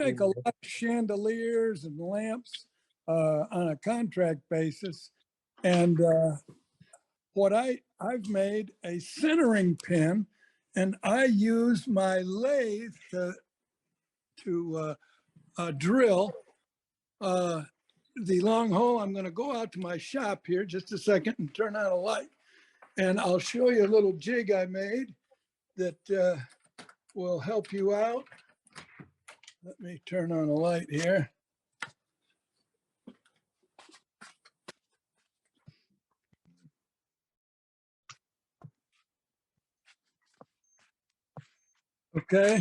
make a lot of chandeliers and lamps on a contract basis. And what I've made a centering pin, and I use my lathe to drill the long hole. I'm going to go out to my shop here just a second and turn on a light. And I'll show you a little jig I made that will help you out. Let me turn on a light here. Okay.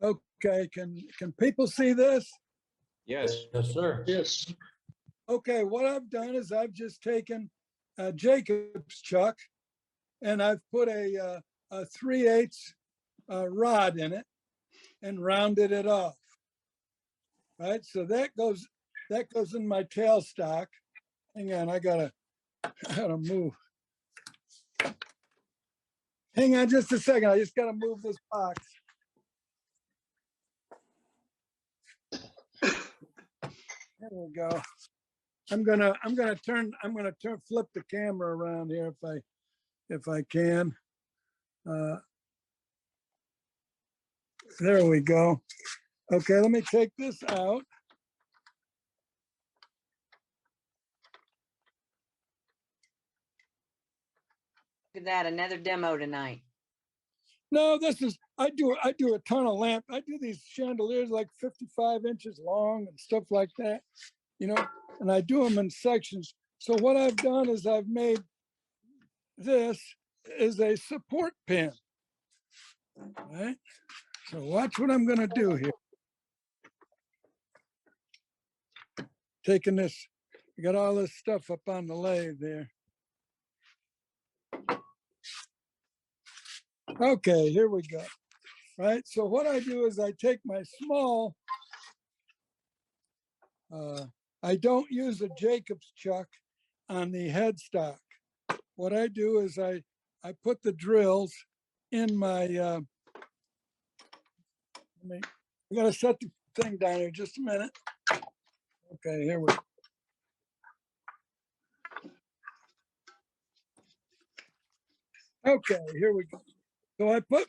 Okay, can people see this? Yes. Yes, sir. Yes. Okay, what I've done is I've just taken a Jacob's chuck and I've put a 3/8 rod in it and rounded it off. Right, so that goes in my tailstock. Hang on, I gotta move. Hang on just a second. I just gotta move this box. There we go. I'm gonna flip the camera around here if I can. There we go. Okay, let me take this out. Look at that, another demo tonight. No, I do a ton of lamp. I do these chandeliers like 55 inches long and stuff like that, you know, and I do them in sections. So what I've done is I've made this is a support pin. All right. So watch what I'm gonna do here. Taking this, I got all this stuff up on the lathe there. Okay, here we go. Right, so what I do is I take my small, I don't use a Jacob's chuck on the headstock. What I do is I put the drills in my, we gotta set the thing down here just a minute. Okay, here we go. Okay, here we go. So I put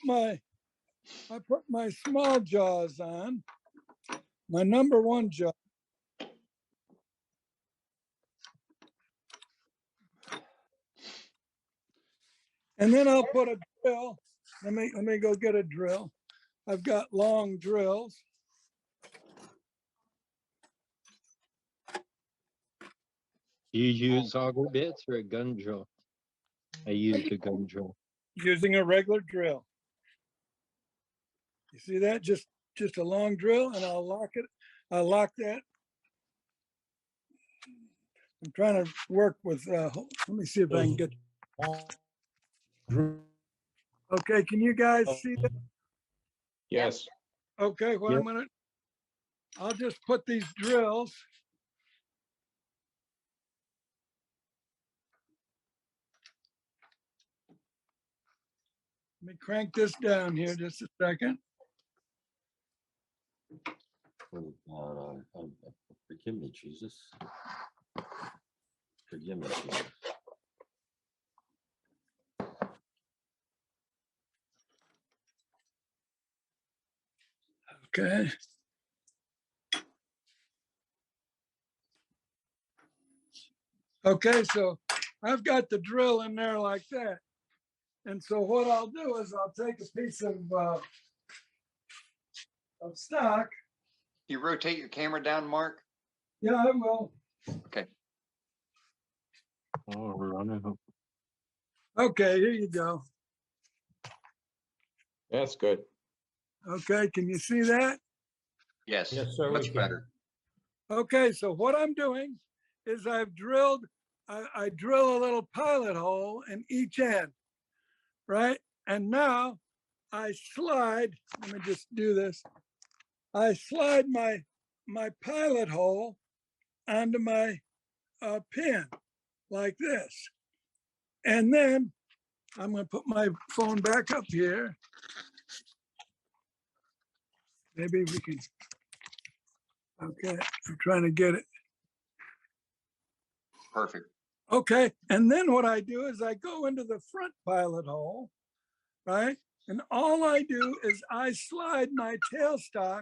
my small jaws on, my number 1 jaw. And then I'll put a drill. Let me go get a drill. I've got long drills. You use auger bits or a gun drill? I used a gun drill. Using a regular drill. You see that? Just a long drill, and I'll lock it. I'll lock that. I'm trying to work with, let me see if I can get. Okay, can you guys see that? Yes. Okay, well, Yep. I'll just put these drills. Let me crank this down here just a second. Forgive me, Jesus. Forgive me, Jesus. Okay. Okay, so I've got the drill in there like that. And so what I'll do is I'll take a piece of stock. You rotate your camera down, Mark? Yeah, I will. Okay. Oh, we're running. Okay, here you go. That's good. Okay, can you see that? Yes. Yes, sir. we Much can. better. Okay, so what I'm doing is I've drilled, I drill a little pilot hole in each end, right? And now I slide, let me just do this. I slide my pilot hole onto my pin like this. And then I'm gonna put my phone back up here. Maybe we can. Okay, I'm trying to get it. Perfect. Okay, and then what I do is I go into the front pilot hole, right? And all I do is I slide my tailstock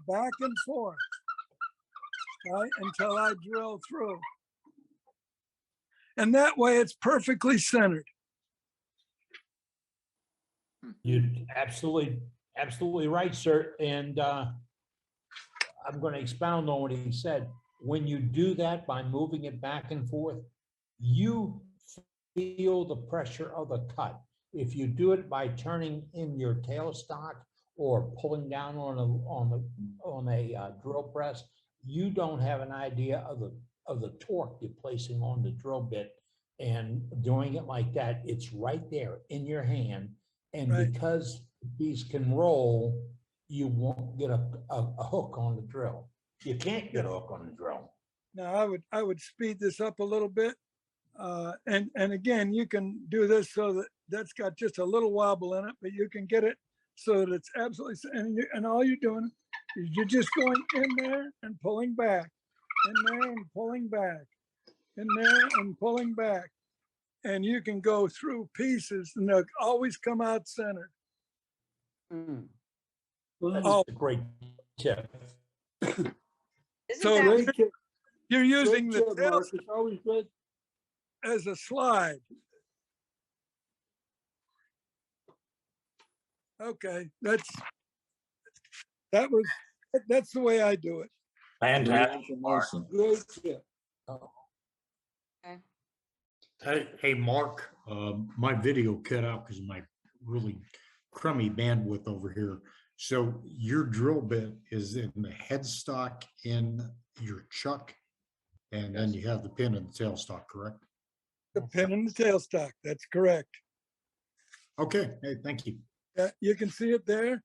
back and forth, right, until I drill through. And that way it's perfectly centered. You're absolutely right, sir. And I'm going to expound on what he said. When you do that by moving it back and forth, you feel the pressure of the cut. If you do it by turning in your tailstock or pulling down on a drill press, you don't have an idea of the torque you're placing on the drill bit. And doing it like that, it's right there in your hand. And Right. because these can roll, you won't get a hook on the drill. You can't get a hook on the drill. Now I would speed this up a little bit. And again, you can do this so that that's got just a little wobble in it, but you can get it so that it's absolutely, and all you're doing is you're just going in there and pulling back, in there and pulling back, in there and pulling back. And you can go through pieces and they'll always come out centered. Hmm. That's Oh. a great tip. Isn't So that you're- you're using the Good, tail Mark. It's always good. as a slide. Okay, that's the way I do it. Fantastic, Mark. Great tip. Hey, Mark, my video cut out because of my really crummy bandwidth over here. So your drill bit is in the headstock in your chuck, and then you have the pin in the tailstock, correct? The pin in the tailstock, that's correct. Okay, hey, thank you. Yeah, you can see it there,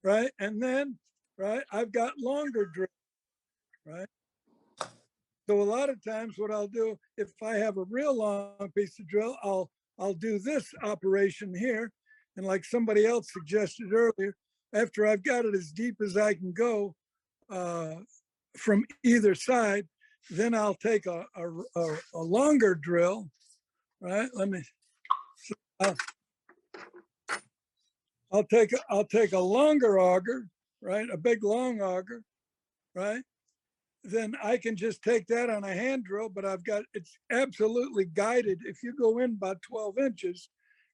right? And then, right, I've got longer drill, right? So a lot of times what I'll do, if I have a real long piece of drill, I'll do this operation here. And like somebody else suggested earlier, after I've got it as deep as I can go from either side, then I'll take a longer drill, right? I'll take a longer auger, right? A big long auger, right? Then I can just take that on a hand drill, but it's absolutely guided. If you go in about 12 inches,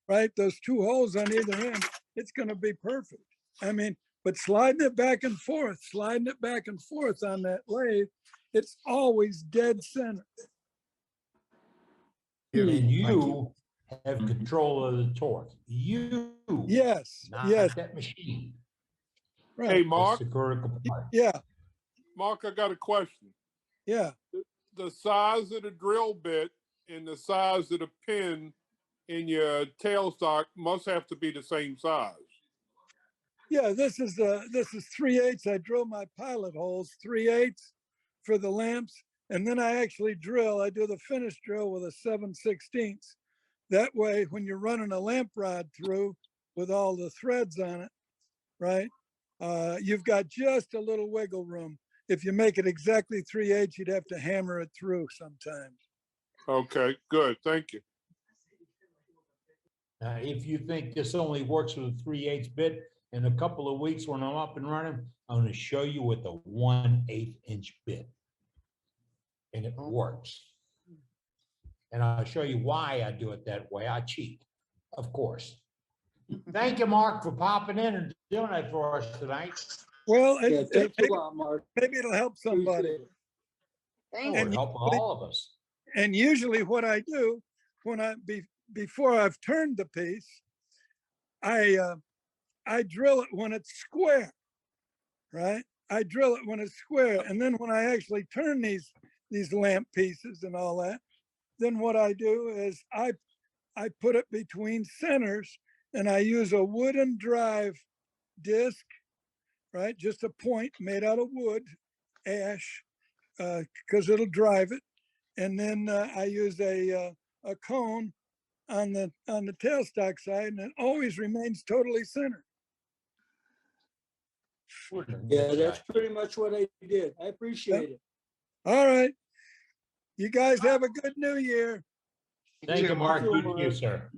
right? Those two holes on either end, it's going to be perfect. I mean, but sliding it back and forth on that lathe, it's always dead center. Yeah, And thank you have control of the torque. You, Yes, not yes, that machine. Hey, right. Mark, That's the critical part. Yeah, Mark, I got a question. yeah. The size of the drill bit and the size of the pin in your tailstock must have to be the same size. Yeah, this is 3/8. I drill my pilot holes 3/8 for the lamps. And then I actually I do the finish drill with a 7/16. That way, when you're running a lamp rod through with all the threads on it, right? You've got just a little wiggle room. If you make it exactly 3/8, you'd have to hammer it through sometimes. Okay, good. Thank you. If you think this only works with a 3/8 bit, in a couple of weeks when I'm up and running, I'm going to show you with a 1/8 inch bit. And it works. And I'll show you why I do it that way. I cheat, of course. Thank you, Mark, for popping in and doing that for us tonight. Well, Yeah, thanks a lot, Mark. maybe it'll help somebody. Appreciate it. thank It would you. help all of us. And usually what I do before I've turned the piece, I drill it when it's square, right? I drill it when it's square. And then when I actually turn these lamp pieces and all that, then what I do is I put it between centers and I use a wooden drive disc, right? Just a point made out of wood, ash, because it'll drive it. And then I use a cone on the tailstock side, and it always remains totally centered. Yeah, that's pretty much what I did. I appreciate it. All right. You guys have a good new year. Thank you, too, Mark. Mark. You, sir.